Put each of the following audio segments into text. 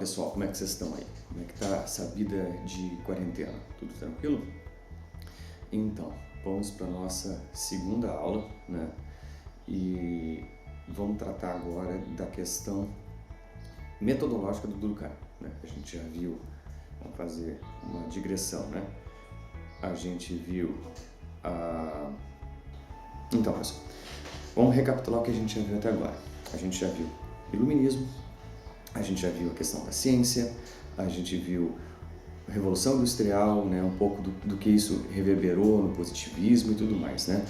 pessoal, como é que vocês estão aí? Como é que tá essa vida de quarentena? Tudo tranquilo? Então, vamos para nossa segunda aula, né? E vamos tratar agora da questão metodológica do Durkheim, né? A gente já viu, vamos fazer uma digressão, né? A gente viu a... Então, pessoal, vamos recapitular o que a gente já viu até agora. A gente já viu iluminismo, a gente já viu a questão da ciência, a gente viu a Revolução Industrial, né, um pouco do que isso reverberou no positivismo e tudo mais, né?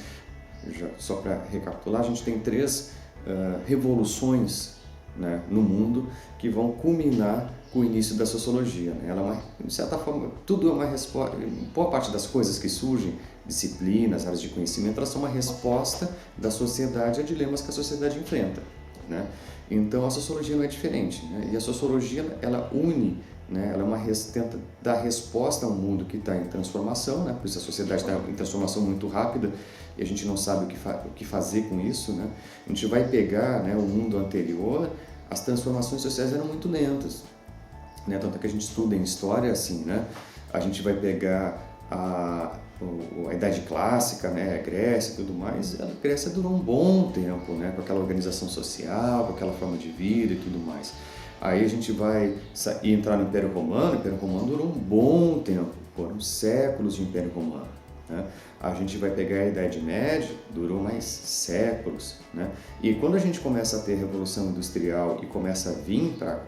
Só para recapitular, a gente tem três revoluções, né, no mundo que vão culminar com o início da sociologia, né? Ela é uma, de certa forma, tudo é uma resposta, boa parte das coisas que surgem, disciplinas, áreas de conhecimento, elas são uma resposta da sociedade a dilemas que a sociedade enfrenta, né? Então a sociologia não é diferente, né? E a sociologia ela une, né? Ela tenta dar resposta a um mundo que está em transformação, né? Por isso a sociedade está em transformação muito rápida e a gente não sabe o que fazer com isso, né? A gente vai pegar, né, o mundo anterior, as transformações sociais eram muito lentas, né? Tanto que a gente estuda em história assim, né? A gente vai pegar a Idade Clássica, né, a Grécia e tudo mais, a Grécia durou um bom tempo, né, com aquela organização social, com aquela forma de vida e tudo mais. Aí a gente vai entrar no Império Romano, o Império Romano durou um bom tempo, foram séculos de Império Romano, né? A gente vai pegar a Idade Média, durou mais séculos, né? E quando a gente começa a ter a Revolução Industrial e começa a vir para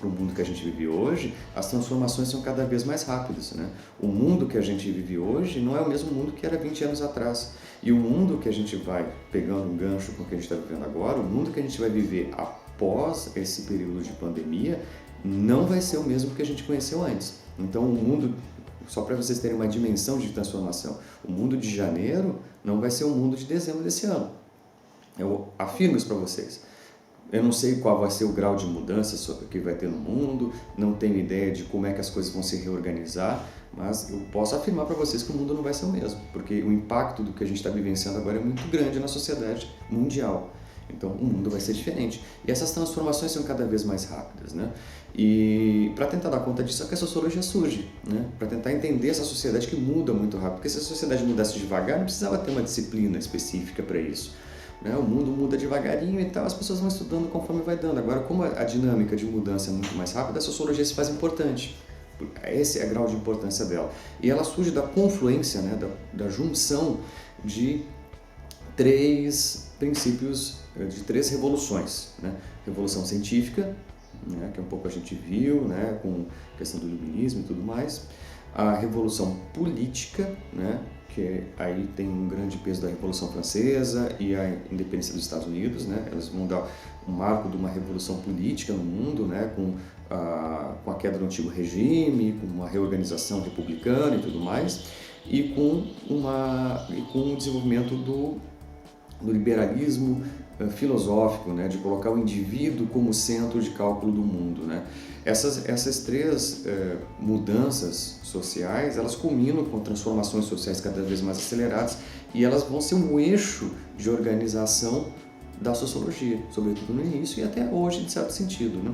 o mundo que a gente vive hoje, as transformações são cada vez mais rápidas, né? O mundo que a gente vive hoje não é o mesmo mundo que era 20 anos atrás. E o mundo que a gente vai, pegando um gancho com o que a gente está vivendo agora, o mundo que a gente vai viver após esse período de pandemia não vai ser o mesmo que a gente conheceu antes. Então o mundo, só para vocês terem uma dimensão de transformação, o mundo de janeiro não vai ser o mundo de dezembro desse ano. Eu afirmo isso para vocês. Eu não sei qual vai ser o grau de mudança que vai ter no mundo, não tenho ideia de como é que as coisas vão se reorganizar, mas eu posso afirmar para vocês que o mundo não vai ser o mesmo, porque o impacto do que a gente está vivenciando agora é muito grande na sociedade mundial. Então o mundo vai ser diferente. E essas transformações são cada vez mais rápidas, né? E para tentar dar conta disso é que a sociologia surge, né? Para tentar entender essa sociedade que muda muito rápido. Porque se a sociedade mudasse devagar, não precisava ter uma disciplina específica para isso, né? O mundo muda devagarinho e tal, as pessoas vão estudando conforme vai dando. Agora, como a dinâmica de mudança é muito mais rápida, a sociologia se faz importante. Esse é o grau de importância dela. E ela surge da confluência, né? da junção de três princípios, de três revoluções, né? Revolução científica, né, que é um pouco a gente viu, né, com a questão do iluminismo e tudo mais, a revolução política, né, que aí tem um grande peso da Revolução Francesa e a independência dos Estados Unidos, né, elas vão dar um marco de uma revolução política no mundo, né, com a queda do antigo regime, com uma reorganização republicana e tudo mais, e com o desenvolvimento do liberalismo filosófico, né, de colocar o indivíduo como centro de cálculo do mundo, né? Essas três mudanças sociais, elas culminam com transformações sociais cada vez mais aceleradas e elas vão ser um eixo de organização da sociologia, sobretudo no início e até hoje, de certo sentido, né?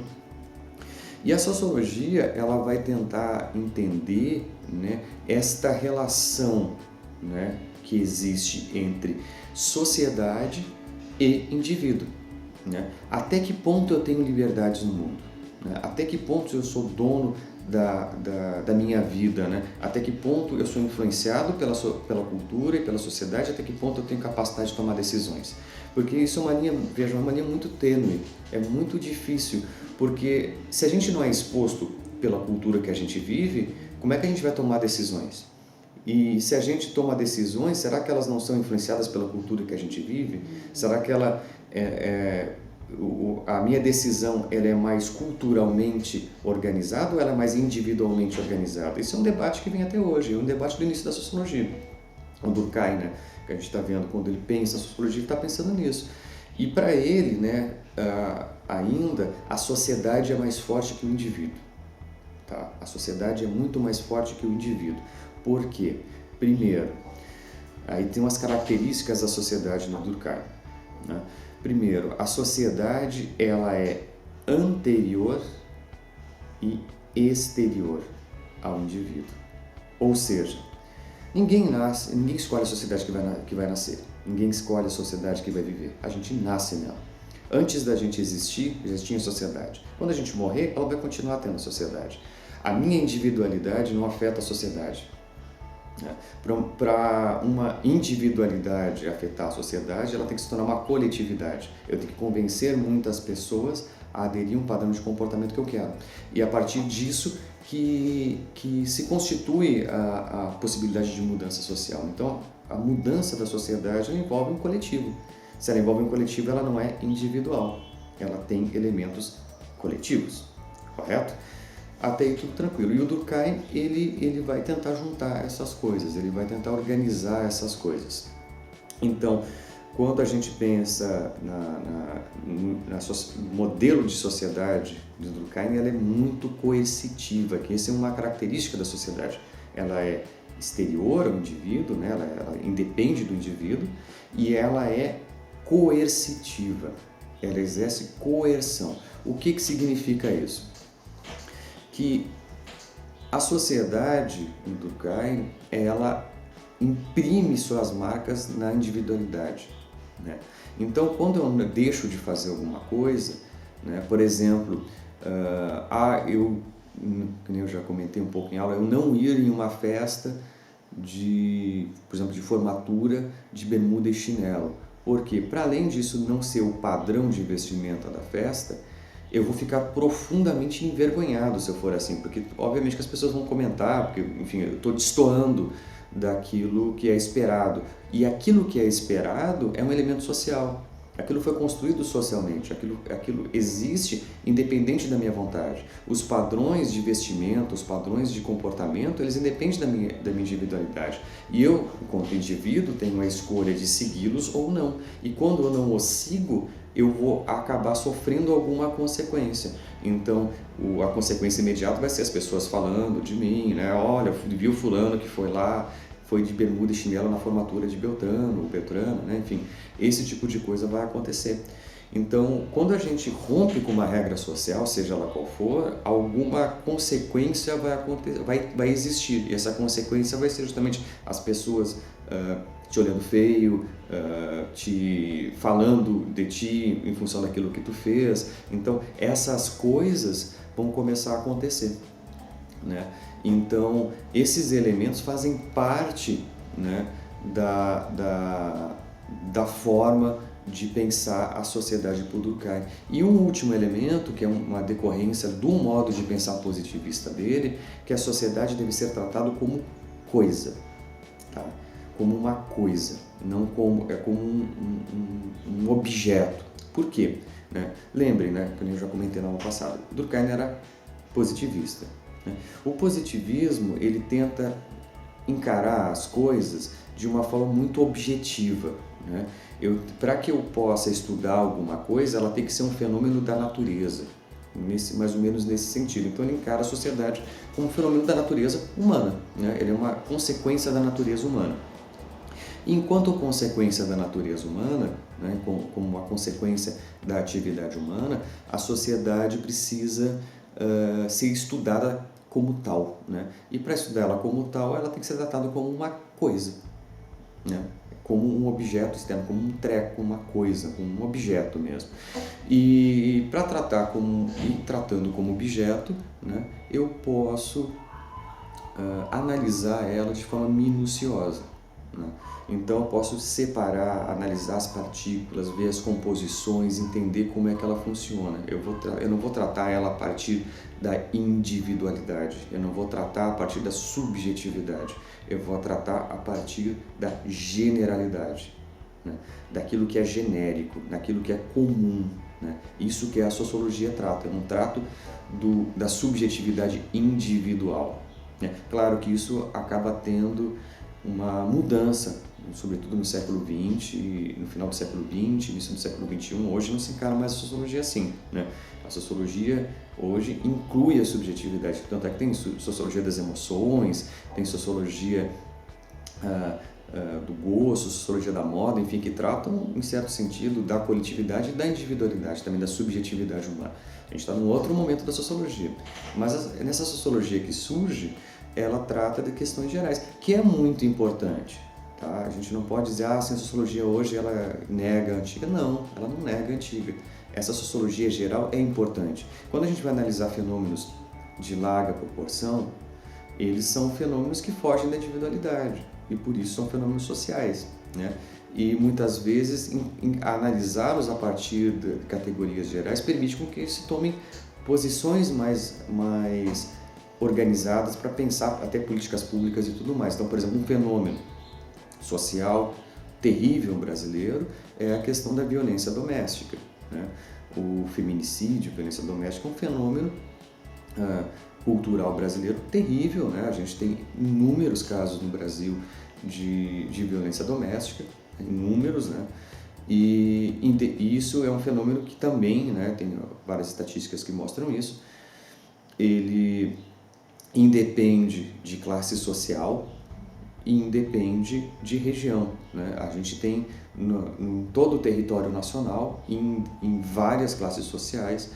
E a sociologia, ela vai tentar entender, né, esta relação, né, que existe entre sociedade e indivíduo, né? Até que ponto eu tenho liberdades no mundo, né? Até que ponto eu sou dono da minha vida, né? Até que ponto eu sou influenciado pela cultura e pela sociedade, até que ponto eu tenho capacidade de tomar decisões. Porque isso é uma linha muito tênue, é muito difícil, porque se a gente não é exposto pela cultura que a gente vive, como é que a gente vai tomar decisões? E se a gente toma decisões, será que elas não são influenciadas pela cultura que a gente vive? Será que a minha decisão ela é mais culturalmente organizada ou ela é mais individualmente organizada? Isso é um debate que vem até hoje, é um debate do início da sociologia. O Durkheim, né, que a gente está vendo, quando ele pensa a sociologia, ele está pensando nisso. E para ele, né, ainda, a sociedade é mais forte que o indivíduo. Tá? A sociedade é muito mais forte que o indivíduo. Por quê? Primeiro, aí tem umas características da sociedade no Durkheim, né? Primeiro, a sociedade ela é anterior e exterior ao indivíduo. Ou seja, ninguém escolhe a sociedade que vai nascer, ninguém escolhe a sociedade que vai viver, a gente nasce nela. Antes da gente existir, já tinha sociedade. Quando a gente morrer, ela vai continuar tendo sociedade. A minha individualidade não afeta a sociedade. Para uma individualidade afetar a sociedade, ela tem que se tornar uma coletividade. Eu tenho que convencer muitas pessoas a aderir a um padrão de comportamento que eu quero. E a partir disso que se constitui a possibilidade de mudança social. Então, a mudança da sociedade ela envolve um coletivo. Se ela envolve um coletivo, ela não é individual. Ela tem elementos coletivos, correto? Até aí tudo tranquilo. E o Durkheim, ele vai tentar juntar essas coisas, ele vai tentar organizar essas coisas. Então, quando a gente pensa no modelo de sociedade do Durkheim, ela é muito coercitiva, que essa é uma característica da sociedade. Ela é exterior ao indivíduo, né? ela independe do indivíduo e ela é coercitiva, ela exerce coerção. O que significa isso? Que a sociedade, em Durkheim, ela imprime suas marcas na individualidade, né? Então, quando eu deixo de fazer alguma coisa, né, por exemplo, como eu já comentei um pouco em aula, eu não ir em uma festa por exemplo, de formatura de bermuda e chinelo, porque para além disso não ser o padrão de vestimenta da festa, eu vou ficar profundamente envergonhado se eu for assim, porque obviamente que as pessoas vão comentar, porque enfim, eu estou destoando daquilo que é esperado, e aquilo que é esperado é um elemento social, aquilo foi construído socialmente, aquilo existe independente da minha vontade. Os padrões de vestimento, os padrões de comportamento, eles independem da minha individualidade. E eu, enquanto indivíduo, tenho a escolha de segui-los ou não. E quando eu não os sigo, eu vou acabar sofrendo alguma consequência. Então, a consequência imediata vai ser as pessoas falando de mim, né? Olha, viu fulano que foi lá, foi de bermuda e chinelo na formatura de Beltrano, né? Enfim, esse tipo de coisa vai acontecer. Então, quando a gente rompe com uma regra social, seja ela qual for, alguma consequência vai existir. E essa consequência vai ser justamente as pessoas te olhando feio, te falando de ti em função daquilo que tu fez. Então, essas coisas vão começar a acontecer, né? Então, esses elementos fazem parte, né, da forma de pensar a sociedade por Durkheim. E um último elemento, que é uma decorrência do modo de pensar positivista dele, que a sociedade deve ser tratada como coisa, tá? Como uma coisa, não como um objeto. Por quê? Né? Lembrem, né, que eu já comentei na aula passada, Durkheim era positivista. O positivismo, ele tenta encarar as coisas de uma forma muito objetiva, né? Para que eu possa estudar alguma coisa, ela tem que ser um fenômeno da natureza, mais ou menos nesse sentido. Então ele encara a sociedade como um fenômeno da natureza humana, né? Ele é uma consequência da natureza humana. Enquanto consequência da natureza humana, né, como uma consequência da atividade humana, a sociedade precisa ser estudada como tal, né? E para estudar ela como tal, ela tem que ser tratada como uma coisa, né? Como um objeto externo, como um treco, como uma coisa, como um objeto mesmo. E para tratando como objeto, né, eu posso analisar ela de forma minuciosa, né? Então eu posso separar, analisar as partículas, ver as composições, entender como é que ela funciona. Eu não vou tratar ela a partir da individualidade, eu não vou tratar a partir da subjetividade, eu vou tratar a partir da generalidade, né? Daquilo que é genérico, daquilo que é comum, né? Isso que a sociologia trata, eu não trato da subjetividade individual, né? Claro que isso acaba tendo uma mudança, sobretudo no século XX, no final do século XX, início do século XXI. Hoje não se encara mais a sociologia assim, né? A sociologia hoje inclui a subjetividade, tanto é que tem sociologia das emoções, tem sociologia do gosto, sociologia da moda, enfim, que tratam, em certo sentido, da coletividade e da individualidade, também da subjetividade humana. A gente está num outro momento da sociologia. Mas nessa sociologia que surge, ela trata de questões gerais, que é muito importante. Tá? A gente não pode dizer, a sociologia hoje ela nega a antiga. Não, ela não nega a antiga. Essa sociologia geral é importante. Quando a gente vai analisar fenômenos de larga proporção, eles são fenômenos que fogem da individualidade e por isso são fenômenos sociais, né? E muitas vezes analisá-los a partir de categorias gerais permite com que se tomem posições mais organizadas para pensar até políticas públicas e tudo mais. Então, por exemplo, um fenômeno social terrível brasileiro é a questão da violência doméstica, né? O feminicídio, a violência doméstica é um fenômeno cultural brasileiro terrível, né? A gente tem inúmeros casos no Brasil de violência doméstica, inúmeros, né? E isso é um fenômeno que também, né, tem várias estatísticas que mostram isso, ele independe de classe social e independe de região, né? A gente tem em todo o território nacional, em várias classes sociais,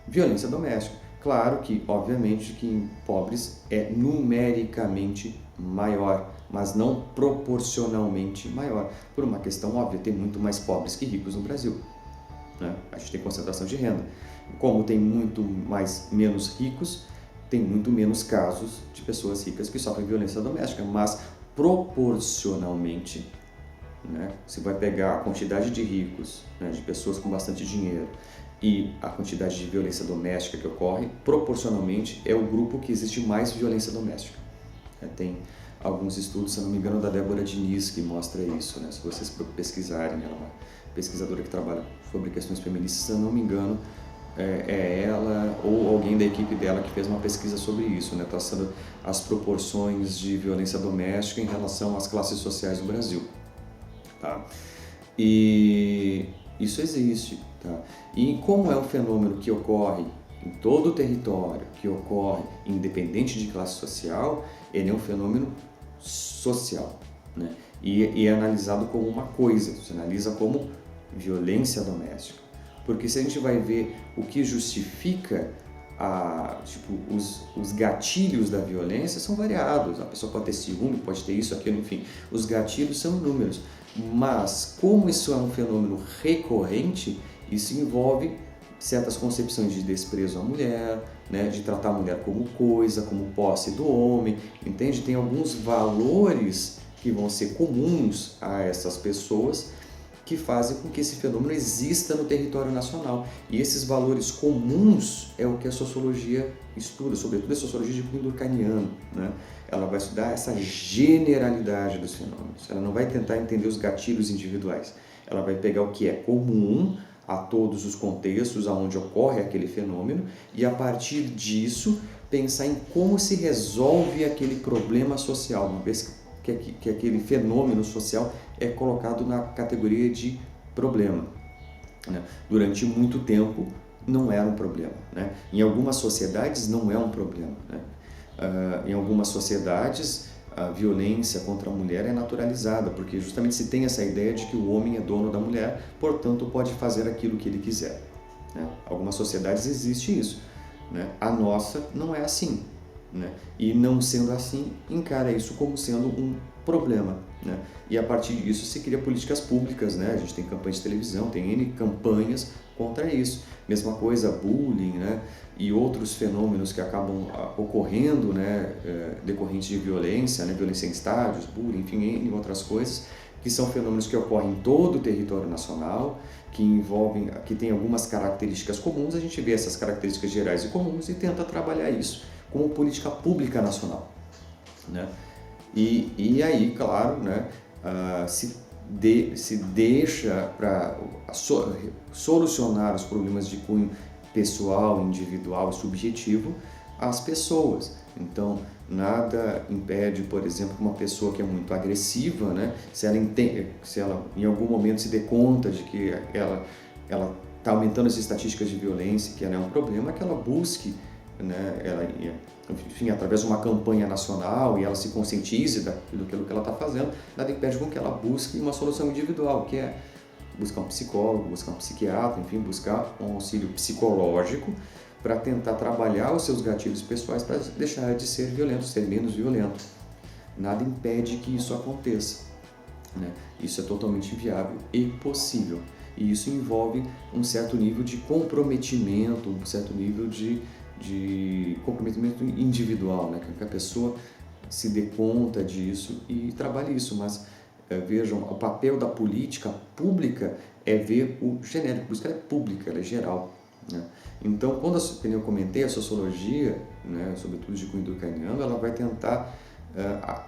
violência doméstica. Claro que, obviamente, que em pobres é numericamente maior, mas não proporcionalmente maior. Por uma questão óbvia, tem muito mais pobres que ricos no Brasil, né? A gente tem concentração de renda. Como tem menos ricos, tem muito menos casos de pessoas ricas que sofrem violência doméstica, mas proporcionalmente, né? Você vai pegar a quantidade de ricos, né, de pessoas com bastante dinheiro, e a quantidade de violência doméstica que ocorre, proporcionalmente, é o grupo que existe mais violência doméstica. Tem alguns estudos, se eu não me engano, da Débora Diniz, que mostra isso, né? Se vocês pesquisarem, ela é uma pesquisadora que trabalha sobre questões feministas, se eu não me engano, é ela ou alguém da equipe dela que fez uma pesquisa sobre isso, né? Traçando as proporções de violência doméstica em relação às classes sociais do Brasil. Tá? E isso existe. Tá? E como é um fenômeno que ocorre em todo o território, que ocorre independente de classe social, ele é um fenômeno social, né? E é analisado como uma coisa, se analisa como violência doméstica. Porque se a gente vai ver o que justifica os gatilhos da violência são variados. A pessoa pode ter ciúme, pode ter isso, aquilo, enfim. Os gatilhos são inúmeros. Mas como isso é um fenômeno recorrente, isso envolve certas concepções de desprezo à mulher, né, de tratar a mulher como coisa, como posse do homem, entende? Tem alguns valores que vão ser comuns a essas pessoas que fazem com que esse fenômeno exista no território nacional. E esses valores comuns é o que a sociologia estuda, sobretudo a sociologia de cunho durkheimiano, né? Ela vai estudar essa generalidade dos fenômenos. Ela não vai tentar entender os gatilhos individuais. Ela vai pegar o que é comum a todos os contextos onde ocorre aquele fenômeno e, a partir disso, pensar em como se resolve aquele problema social, uma vez que aquele fenômeno social é colocado na categoria de problema, né? Durante muito tempo não era um problema, né? Em algumas sociedades não é um problema, né? Em algumas sociedades a violência contra a mulher é naturalizada, porque justamente se tem essa ideia de que o homem é dono da mulher, portanto pode fazer aquilo que ele quiser, né? Algumas sociedades existe isso, né? A nossa não é assim, né? E não sendo assim, encara isso como sendo um problema, né? E a partir disso se cria políticas públicas, né? A gente tem campanhas de televisão, tem N campanhas contra isso. Mesma coisa, bullying, né? E outros fenômenos que acabam ocorrendo, né? Decorrentes de violência, né? Violência em estádios, bullying, enfim, N outras coisas, que são fenômenos que ocorrem em todo o território nacional, que tem algumas características comuns. A gente vê essas características gerais e comuns e tenta trabalhar isso como política pública nacional, né? E aí, claro, né, se deixa para solucionar os problemas de cunho pessoal, individual, subjetivo às pessoas. Então, nada impede, por exemplo, uma pessoa que é muito agressiva, né, se ela em algum momento se dê conta de que ela está aumentando as estatísticas de violência, que ela é um problema, que ela busque né, ela, enfim, através de uma campanha nacional e ela se conscientize daquilo que ela está fazendo, nada impede com que ela busque uma solução individual, que é buscar um psicólogo, buscar um psiquiatra, enfim, buscar um auxílio psicológico para tentar trabalhar os seus gatilhos pessoais para deixar de ser violento, ser menos violento. Nada impede que isso aconteça, né? Isso é totalmente viável e possível. E isso envolve um certo nível de comprometimento, um certo nível de comprometimento individual, né? Que a pessoa se dê conta disso e trabalhe isso. Mas vejam, o papel da política pública é ver o genérico, por isso que ela é pública, ela é geral, né? Então, como eu comentei, a sociologia, né, sobretudo de cunho durkheimiano, ela vai tentar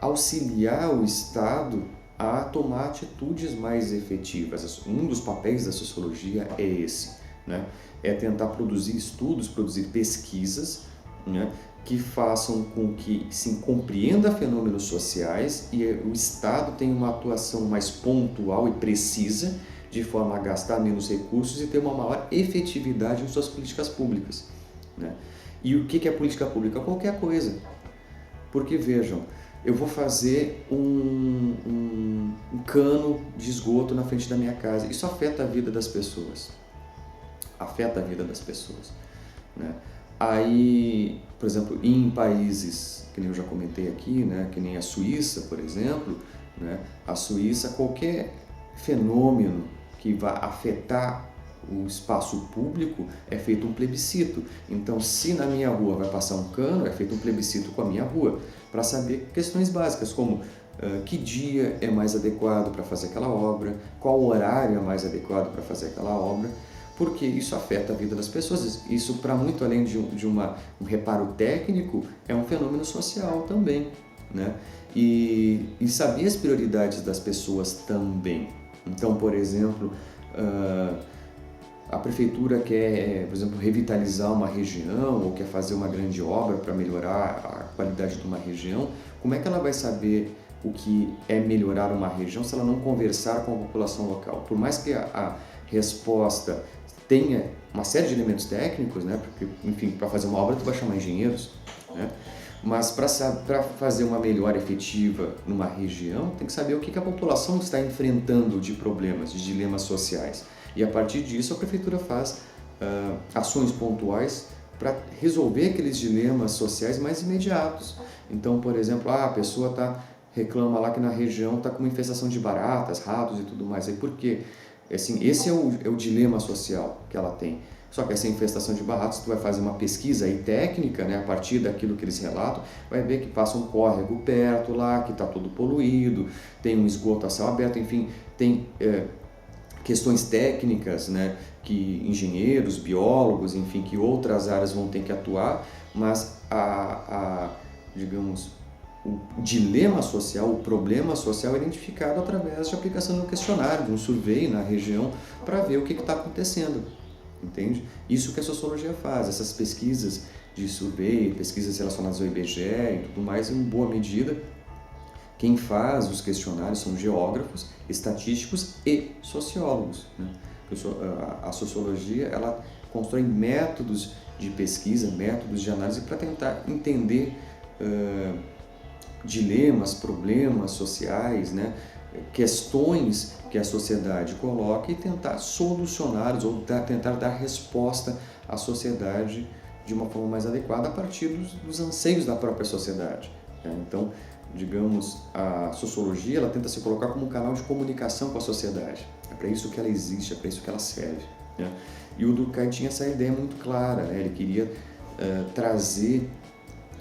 auxiliar o Estado a tomar atitudes mais efetivas. Um dos papéis da sociologia é esse, né? É tentar produzir estudos, produzir pesquisas, né, que façam com que se compreenda fenômenos sociais e o Estado tenha uma atuação mais pontual e precisa, de forma a gastar menos recursos e ter uma maior efetividade em suas políticas públicas, né? E o que é política pública? Qualquer coisa. Porque, vejam, eu vou fazer um cano de esgoto na frente da minha casa. Isso afeta a vida das pessoas. Afeta a vida das pessoas, né? Aí, por exemplo, em países, que nem eu já comentei aqui, né, que nem a Suíça, por exemplo, né, a Suíça, qualquer fenômeno que vá afetar o espaço público é feito um plebiscito. Então, se na minha rua vai passar um cano, é feito um plebiscito com a minha rua, para saber questões básicas, como que dia é mais adequado para fazer aquela obra, qual horário é mais adequado para fazer aquela obra, porque isso afeta a vida das pessoas. Isso, para muito além de um reparo técnico, é um fenômeno social também, né? E saber as prioridades das pessoas também. Então, por exemplo, a prefeitura quer, por exemplo, revitalizar uma região ou quer fazer uma grande obra para melhorar a qualidade de uma região. Como é que ela vai saber o que é melhorar uma região se ela não conversar com a população local? Por mais que a resposta tenha uma série de elementos técnicos, né? Porque, enfim, para fazer uma obra tu vai chamar engenheiros, né? Mas para fazer uma melhora efetiva numa região, tem que saber o que a população está enfrentando de problemas, de dilemas sociais. E a partir disso a prefeitura faz ações pontuais para resolver aqueles dilemas sociais mais imediatos. Então, por exemplo, a pessoa reclama lá que na região está com uma infestação de baratas, ratos e tudo mais. Aí por quê? Assim, esse é o dilema social que ela tem. Só que essa infestação de baratas, tu vai fazer uma pesquisa aí técnica, né, a partir daquilo que eles relatam, vai ver que passa um córrego perto lá, que está todo poluído, tem um esgoto a céu aberto, enfim, tem questões técnicas, né, que engenheiros, biólogos, enfim, que outras áreas vão ter que atuar, mas digamos, o dilema social, o problema social é identificado através de aplicação de um questionário, de um survey na região, para ver o que está acontecendo, entende? Isso que a sociologia faz, essas pesquisas de survey, pesquisas relacionadas ao IBGE e tudo mais, em boa medida, quem faz os questionários são geógrafos, estatísticos e sociólogos, né? A sociologia, ela constrói métodos de pesquisa, métodos de análise para tentar entender dilemas, problemas sociais, né? Questões que a sociedade coloca e tentar solucioná-los ou tentar dar resposta à sociedade de uma forma mais adequada a partir dos anseios da própria sociedade, né? Então, digamos, a sociologia, ela tenta se colocar como um canal de comunicação com a sociedade. É para isso que ela existe, é para isso que ela serve, né? E o Durkheim tinha essa ideia muito clara, né? Ele queria trazer,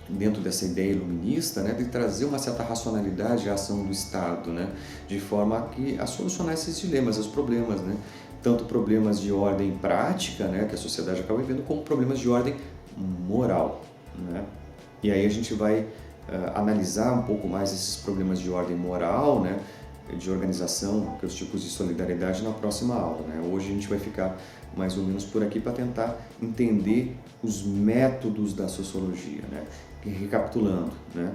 dentro dessa ideia iluminista, né, de trazer uma certa racionalidade à ação do Estado, né, de forma a solucionar esses dilemas, esses problemas, né, tanto problemas de ordem prática, né, que a sociedade acaba vivendo, como problemas de ordem moral, né? E aí a gente vai analisar um pouco mais esses problemas de ordem moral, né, de organização, que é os tipos de solidariedade, na próxima aula, né? Hoje a gente vai ficar mais ou menos por aqui para tentar entender os métodos da sociologia, né? Recapitulando, né?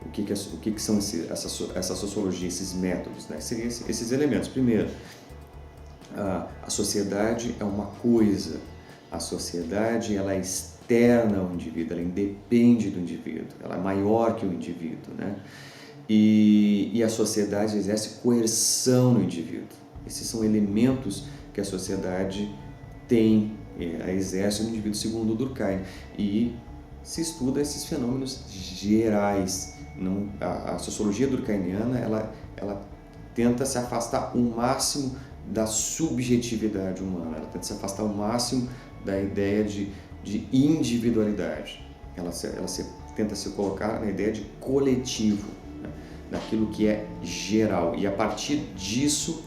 O que são essa sociologia, esses métodos, né? Seriam esses elementos. Primeiro, a sociedade é uma coisa, a sociedade ela é externa ao indivíduo, ela independe do indivíduo, ela é maior que o indivíduo, né? E a sociedade exerce coerção no indivíduo. Esses são elementos que a sociedade tem, exerce no indivíduo segundo o Durkheim. E se estuda esses fenômenos gerais. A sociologia durkheimiana ela tenta se afastar o máximo da subjetividade humana, ela tenta se afastar o máximo da ideia de individualidade. Ela tenta se colocar na ideia de coletivo, né? Daquilo que é geral, e a partir disso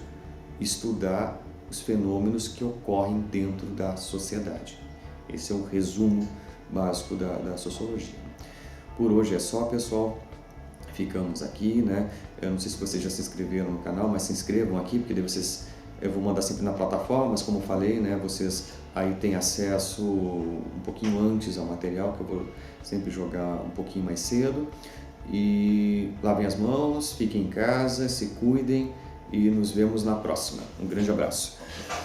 estudar os fenômenos que ocorrem dentro da sociedade. Esse é o resumo básico da sociologia. Por hoje é só, pessoal. Ficamos aqui, né? Eu não sei se vocês já se inscreveram no canal, mas se inscrevam aqui, porque daí eu vou mandar sempre na plataforma, mas como eu falei, né, vocês aí têm acesso um pouquinho antes ao material, que eu vou sempre jogar um pouquinho mais cedo. E lavem as mãos, fiquem em casa, se cuidem e nos vemos na próxima. Um grande abraço.